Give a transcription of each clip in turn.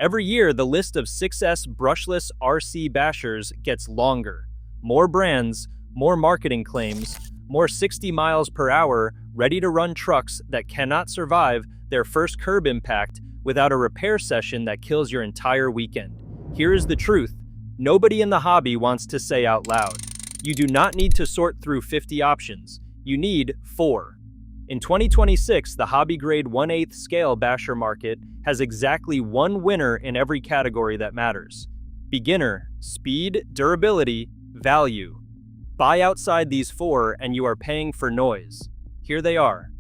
Every year, the list of 6S brushless RC bashers gets longer. More brands, more marketing claims, more 60 miles per hour ready-to-run trucks that cannot survive their first curb impact without a repair session that kills your entire weekend. Here is the truth. Nobody in the hobby wants to say out loud. You do not need to sort through 50 options. You need 4. In 2026, the hobby-grade 1/8 scale basher market has exactly one winner in every category that matters. Beginner, speed, durability, value. Buy outside these 4 and you are paying for noise. Here they are.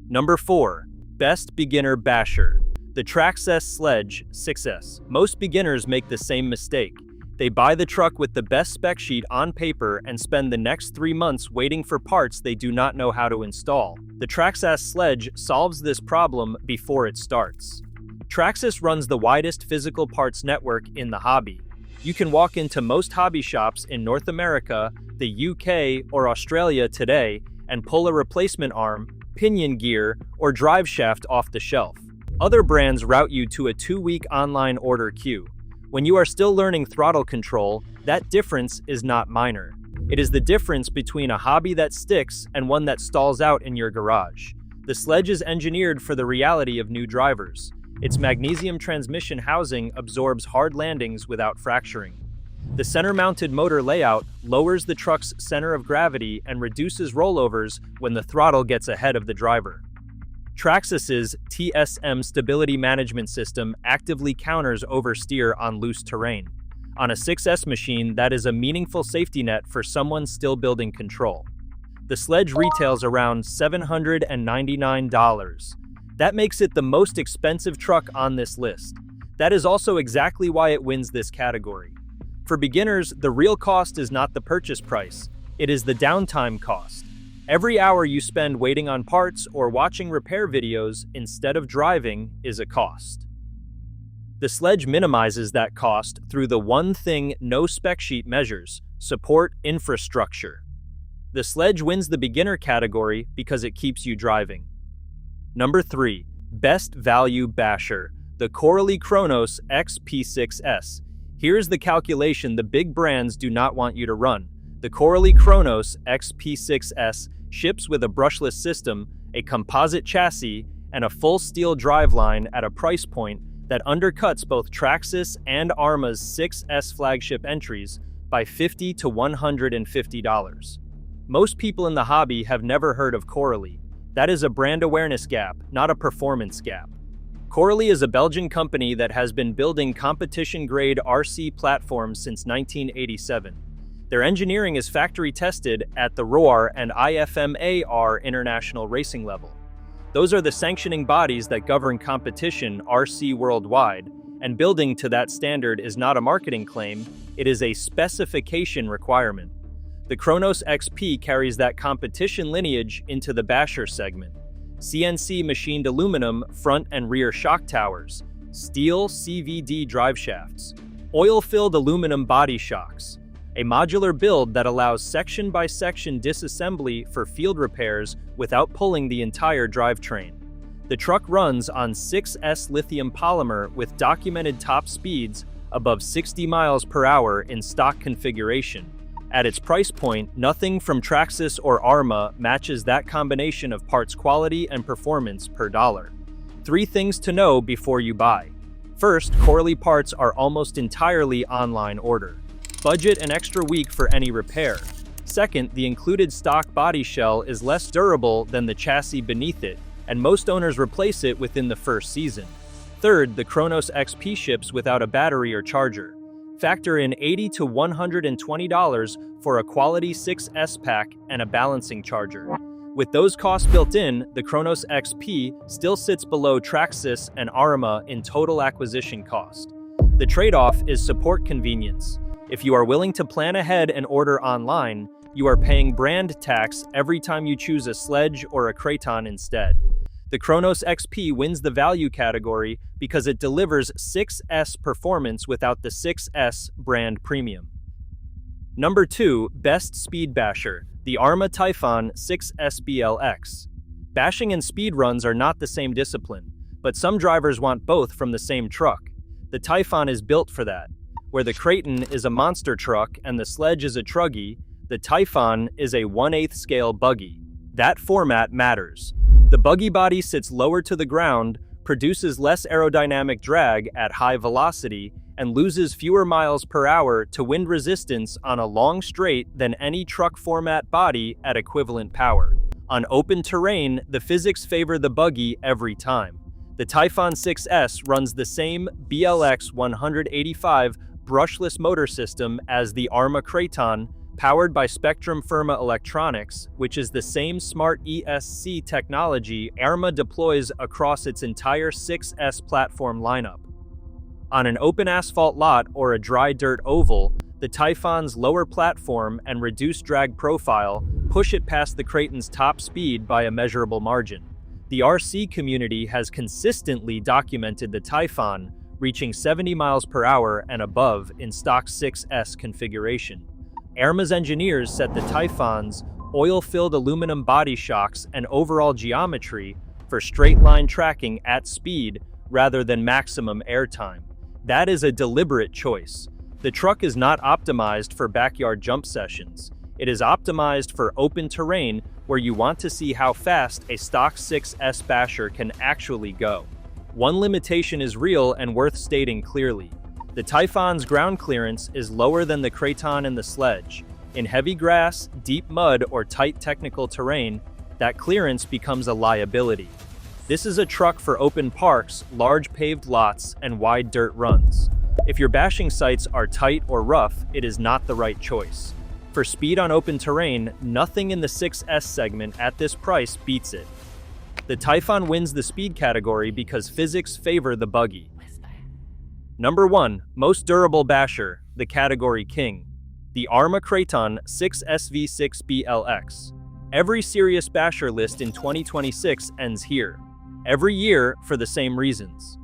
Number 4. Best beginner basher. The Traxxas Sledge 6S. Most beginners make the same mistake. They buy the truck with the best spec sheet on paper and spend the next 3 months waiting for parts they do not know how to install. The Traxxas Sledge solves this problem before it starts. Traxxas runs the widest physical parts network in the hobby. You can walk into most hobby shops in North America, the UK, or Australia today and pull a replacement arm, pinion gear, or drive shaft off the shelf. Other brands route you to a 2-week online order queue. When you are still learning throttle control, that difference is not minor. It is the difference between a hobby that sticks and one that stalls out in your garage. The Sledge is engineered for the reality of new drivers. Its magnesium transmission housing absorbs hard landings without fracturing. The center-mounted motor layout lowers the truck's center of gravity and reduces rollovers when the throttle gets ahead of the driver. Traxxas's TSM stability management system actively counters oversteer on loose terrain. On a 6S machine, that is a meaningful safety net for someone still building control. The Sledge retails around $799. That makes it the most expensive truck on this list. That is also exactly why it wins this category. For beginners, the real cost is not the purchase price, it is the downtime cost. Every hour you spend waiting on parts or watching repair videos instead of driving is a cost. The Sledge minimizes that cost through the one thing no spec sheet measures: support infrastructure. The Sledge wins the beginner category because it keeps you driving. Number 3. Best value basher. The Kronos XP6S. Here's the calculation the big brands do not want you to run. The Kronos XP6S ships with a brushless system, a composite chassis, and a full steel driveline at a price point that undercuts both Traxxas and Arrma's 6S flagship entries by $50 to $150. Most people in the hobby have never heard of Coralie. That is a brand awareness gap, not a performance gap. Coralie is a Belgian company that has been building competition-grade RC platforms since 1987. Their engineering is factory tested at the ROAR and IFMAR international racing level. Those are the sanctioning bodies that govern competition RC worldwide, and building to that standard is not a marketing claim, it is a specification requirement. The Kronos XP carries that competition lineage into the basher segment. CNC machined aluminum front and rear shock towers, steel CVD drive shafts, oil-filled aluminum body shocks, a modular build that allows section-by-section disassembly for field repairs without pulling the entire drivetrain. The truck runs on 6S lithium polymer with documented top speeds above 60 miles per hour in stock configuration. At its price point, nothing from Traxxas or Arrma matches that combination of parts quality and performance per dollar. 3 things to know before you buy. First, Coralie parts are almost entirely online order. Budget an extra week for any repair. Second, the included stock body shell is less durable than the chassis beneath it, and most owners replace it within the first season. Third, the Kronos XP ships without a battery or charger. Factor in $80 to $120 for a quality 6S pack and a balancing charger. With those costs built in, the Kronos XP still sits below Traxxas and Arrma in total acquisition cost. The trade-off is support convenience. If you are willing to plan ahead and order online, you are paying brand tax every time you choose a Sledge or a Kraton instead. The Kronos XP wins the value category because it delivers 6S performance without the 6S brand premium. Number 2, Best Speed Basher, the Arrma Typhon 6S BLX. Bashing and speed runs are not the same discipline, but some drivers want both from the same truck. The Typhon is built for that. Where the Kraton is a monster truck and the Sledge is a truggy, the Typhon is a 1/8 scale buggy. That format matters. The buggy body sits lower to the ground, produces less aerodynamic drag at high velocity, and loses fewer miles per hour to wind resistance on a long straight than any truck format body at equivalent power. On open terrain, the physics favor the buggy every time. The Typhon 6S runs the same BLX 185 brushless motor system as the Arrma Kraton, powered by Spectrum Firma electronics, which is the same smart ESC technology Arrma deploys across its entire 6S platform lineup. On an open asphalt lot or a dry dirt oval, the Typhon's lower platform and reduced drag profile push it past the Kraton's top speed by a measurable margin. The RC community has consistently documented the Typhon reaching 70 miles per hour and above in stock 6S configuration. Arrma's engineers set the Typhon's oil-filled aluminum body shocks and overall geometry for straight-line tracking at speed rather than maximum airtime. That is a deliberate choice. The truck is not optimized for backyard jump sessions. It is optimized for open terrain where you want to see how fast a stock 6S basher can actually go. One limitation is real and worth stating clearly. The Typhon's ground clearance is lower than the Kraton and the Sledge. In heavy grass, deep mud, or tight technical terrain, that clearance becomes a liability. This is a truck for open parks, large paved lots, and wide dirt runs. If your bashing sites are tight or rough, it is not the right choice. For speed on open terrain, nothing in the 6S segment at this price beats it. The Typhon wins the speed category because physics favor the buggy. Number 1, most durable basher, the category king. The Arrma Kraton 6S V6 BLX. Every serious basher list in 2026 ends here. Every year for the same reasons.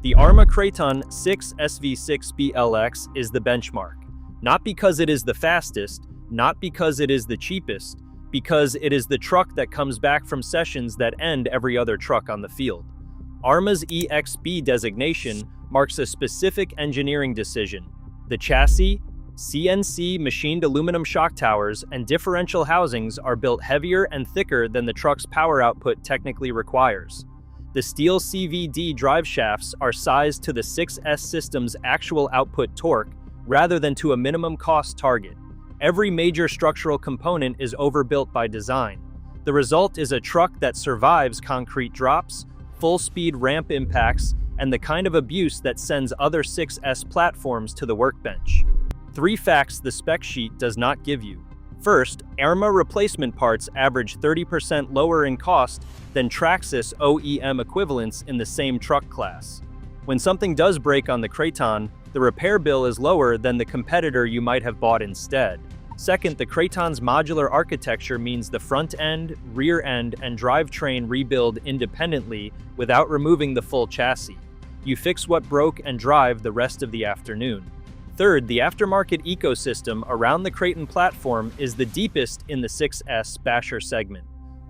The Arrma Kraton 6S V6 BLX is the benchmark. Not because it is the fastest, not because it is the cheapest, because it is the truck that comes back from sessions that end every other truck on the field. Arrma's EXB designation marks a specific engineering decision. The chassis, CNC machined aluminum shock towers, and differential housings are built heavier and thicker than the truck's power output technically requires. The steel CVD drive shafts are sized to the 6S system's actual output torque rather than to a minimum cost target. Every major structural component is overbuilt by design. The result is a truck that survives concrete drops, full-speed ramp impacts, and the kind of abuse that sends other 6S platforms to the workbench. 3 facts the spec sheet does not give you. First, Arrma replacement parts average 30% lower in cost than Traxxas OEM equivalents in the same truck class. When something does break on the Kraton, the repair bill is lower than the competitor you might have bought instead. Second, the Kraton's modular architecture means the front end, rear end, and drivetrain rebuild independently without removing the full chassis. You fix what broke and drive the rest of the afternoon. Third, the aftermarket ecosystem around the Kraton platform is the deepest in the 6S basher segment.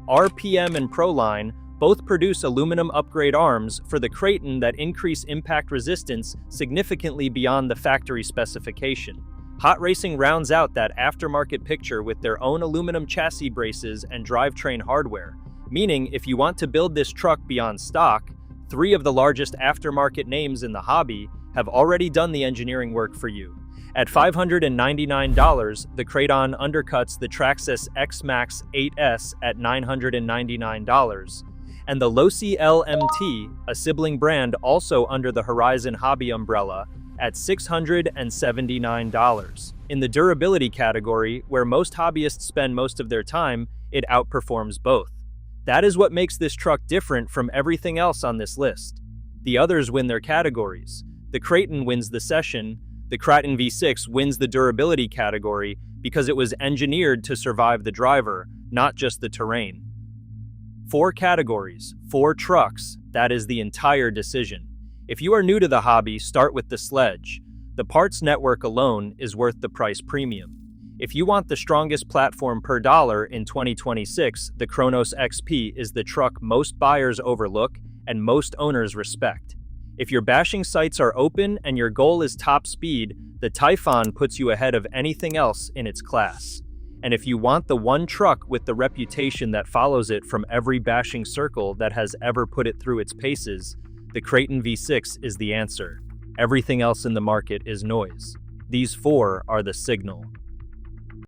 RPM and Proline both produce aluminum upgrade arms for the Kraton that increase impact resistance significantly beyond the factory specification. Hot Racing rounds out that aftermarket picture with their own aluminum chassis braces and drivetrain hardware, meaning if you want to build this truck beyond stock, 3 of the largest aftermarket names in the hobby have already done the engineering work for you. At $599, the Kraton undercuts the Traxxas X-Max 8S at $999, and the Losi LMT, a sibling brand also under the Horizon Hobby umbrella, at $679. In the durability category, where most hobbyists spend most of their time, it outperforms both. That is what makes this truck different from everything else on this list. The others win their categories. The Kraton wins the session. The Kraton V6 wins the durability category because it was engineered to survive the driver, not just the terrain. 4 categories, 4 trucks, that is the entire decision. If you are new to the hobby, start with the Sledge. The parts network alone is worth the price premium. If you want the strongest platform per dollar in 2026, the Kronos XP is the truck most buyers overlook and most owners respect. If your bashing sights are open and your goal is top speed, the Typhon puts you ahead of anything else in its class. And if you want the one truck with the reputation that follows it from every bashing circle that has ever put it through its paces, the Kraton V6 is the answer. Everything else in the market is noise. These four are the signal.